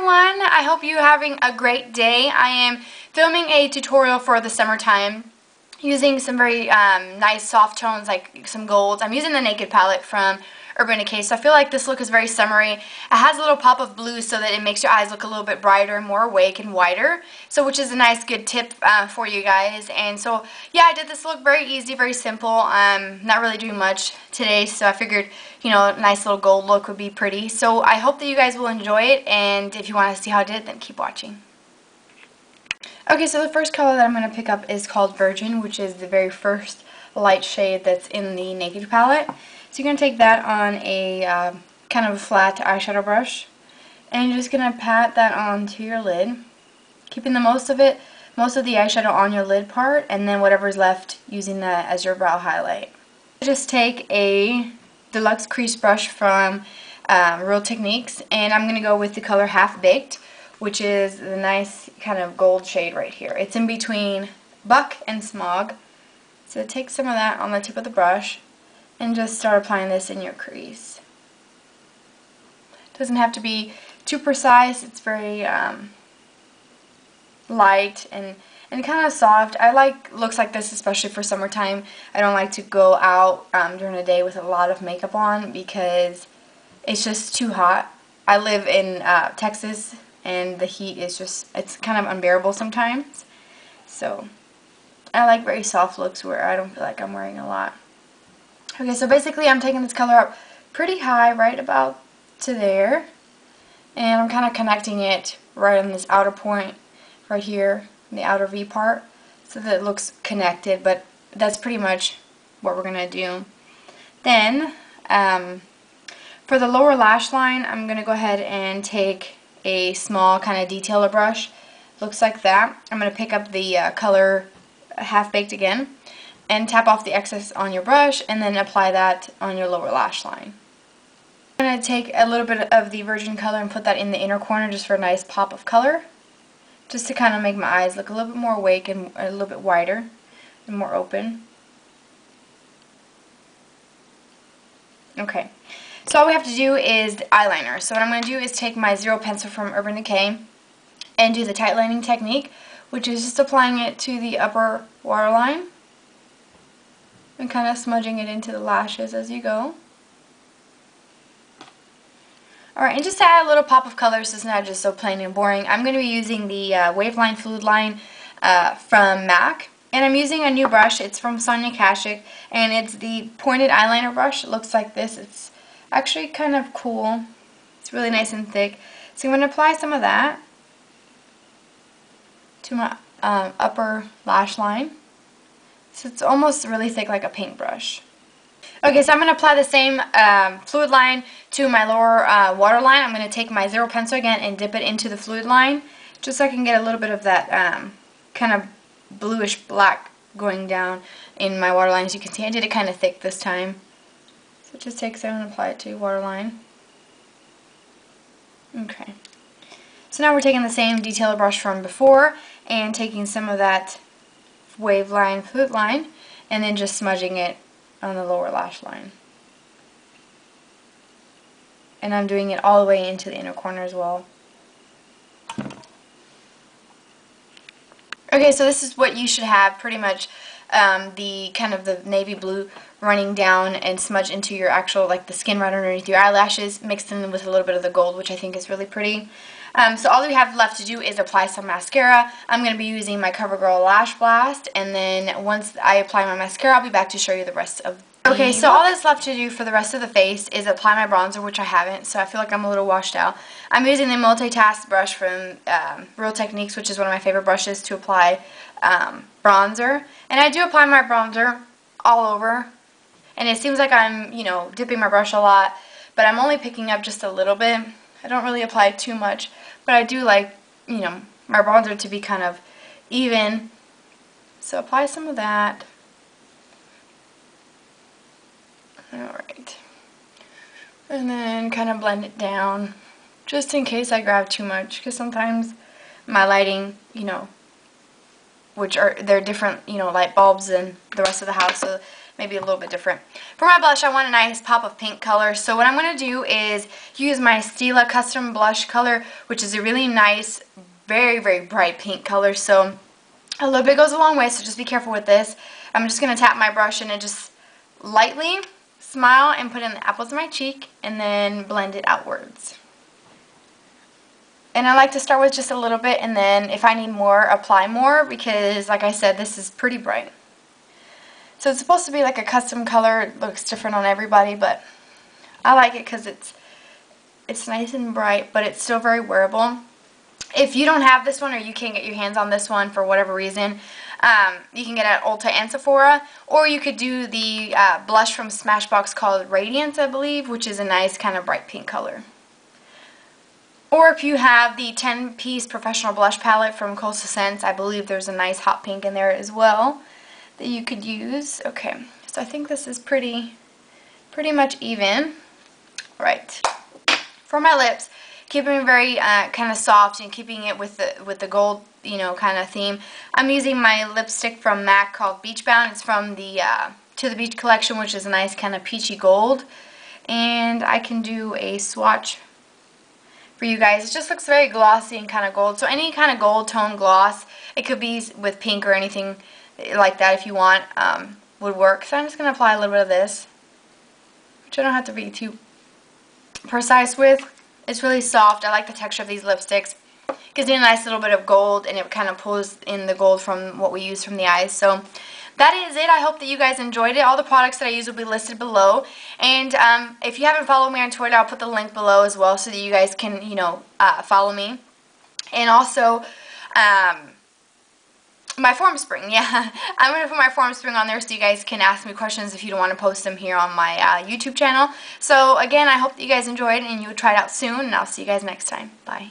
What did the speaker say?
everyone, I hope you're having a great day. I am filming a tutorial for the summertime using some very nice soft tones like some golds. I'm using the Naked palette from Urban Decay, so I feel like this look is very summery. It has a little pop of blue so that it makes your eyes look a little bit brighter, more awake, and wider, so which is a nice good tip for you guys. And so yeah, I did this look very easy, very simple. Not really doing much today, so I figured, you know, a nice little gold look would be pretty. So I hope that you guys will enjoy it, and if you want to see how I did it, then keep watching. Okay, so the first color that I'm going to pick up is called Virgin, which is the very first light shade that's in the Naked palette. So you're going to take that on a kind of a flat eyeshadow brush, and you're just going to pat that onto your lid, keeping the most of the eyeshadow on your lid part, and then whatever's left using that as your brow highlight. Just take a deluxe crease brush from Real Techniques, and I'm going to go with the color Half Baked, which is the nice kind of gold shade right here. It's in between Buck and Smog. So take some of that on the tip of the brush and just start applying this in your crease. It doesn't have to be too precise. It's very light and kind of soft. I like looks like this, especially for summertime. I don't like to go out during the day with a lot of makeup on because it's just too hot. I live in Texas, and the heat is just, it's kind of unbearable sometimes. So I like very soft looks where I don't feel like I'm wearing a lot. Okay, so basically I'm taking this color up pretty high, right about to there, and I'm kind of connecting it right on this outer point right here, the outer V part, so that it looks connected, but that's pretty much what we're going to do. Then, for the lower lash line, I'm going to go ahead and take a small kind of detailer brush. Looks like that. I'm going to pick up the color Half Baked again and tap off the excess on your brush and then apply that on your lower lash line. I'm going to take a little bit of the Virgin color and put that in the inner corner just for a nice pop of color, just to kind of make my eyes look a little bit more awake and a little bit wider and more open. Okay, so all we have to do is the eyeliner. So what I'm going to do is take my Zero pencil from Urban Decay and do the tight lining technique, which is just applying it to the upper waterline and kind of smudging it into the lashes as you go. Alright, and just to add a little pop of color so it's not just so plain and boring, I'm going to be using the Waveline Fluidline from MAC. And I'm using a new brush. It's from Sonia Kashuk, and it's the pointed eyeliner brush. It looks like this. It's actually kind of cool. It's really nice and thick. So I'm going to apply some of that to my upper lash line. So it's almost really thick, like a paintbrush. Okay, so I'm going to apply the same fluid line to my lower waterline. I'm going to take my Zero pencil again and dip it into the fluid line, just so I can get a little bit of that kind of bluish black going down in my waterline. As you can see, I did it kind of thick this time. So just take some and apply it to your waterline. Okay. So now we're taking the same detailer brush from before and taking some of that Waveline Fluid line and then just smudging it on the lower lash line. And I'm doing it all the way into the inner corner as well. Okay, so this is what you should have, pretty much the kind of the navy blue running down and smudge into your actual, like the skin right underneath your eyelashes, mixed in with a little bit of the gold, which I think is really pretty. So all we have left to do is apply some mascara. I'm going to be using my Covergirl Lash Blast, and then once I apply my mascara, I'll be back to show you the rest of the Okay, so all that's left to do for the rest of the face is apply my bronzer, which I haven't, so I feel like I'm a little washed out. I'm using the multitask brush from Real Techniques, which is one of my favorite brushes to apply bronzer. And I do apply my bronzer all over, and it seems like I'm, you know, dipping my brush a lot, but I'm only picking up just a little bit. I don't really apply too much, but I do like, you know, my bronzer to be kind of even. So apply some of that. Alright. And then kind of blend it down, just in case I grab too much, because sometimes my lighting, you know, they're different, you know, light bulbs than the rest of the house, so maybe a little bit different. For my blush, I want a nice pop of pink color. So what I'm going to do is use my Stila Custom Blush color, which is a really nice, very, very bright pink color. So a little bit goes a long way, so just be careful with this. I'm just going to tap my brush and just lightly smile and put in the apples of my cheek and then blend it outwards. And I like to start with just a little bit, and then if I need more, apply more, because like I said, this is pretty bright. So it's supposed to be like a custom color. It looks different on everybody, but I like it because it's nice and bright, but it's still very wearable. If you don't have this one, or you can't get your hands on this one for whatever reason, you can get it at Ulta and Sephora, or you could do the blush from Smashbox called Radiance, I believe, which is a nice kind of bright pink color. Or if you have the 10-piece professional blush palette from Coastal Scents, I believe there's a nice hot pink in there as well that you could use. Okay, so I think this is pretty much even. Right. For my lips, keeping it very kind of soft and keeping it with the gold, you know, kind of theme, I'm using my lipstick from MAC called Beach Bound. It's from the To the Beach collection, which is a nice kind of peachy gold. And I can do a swatch for you guys. It just looks very glossy and kind of gold. So any kind of gold tone gloss, it could be with pink or anything like that if you want, would work. So I'm just going to apply a little bit of this, which I don't have to be too precise with. It's really soft. I like the texture of these lipsticks. It gives me a nice little bit of gold, and it kind of pulls in the gold from what we use from the eyes. So that is it. I hope that you guys enjoyed it. All the products that I use will be listed below. And if you haven't followed me on Twitter, I'll put the link below as well so that you guys can, you know, follow me. And also, my form spring, yeah. I'm going to put my form spring on there so you guys can ask me questions if you don't want to post them here on my YouTube channel. So, again, I hope that you guys enjoyed and you would try it out soon. And I'll see you guys next time. Bye.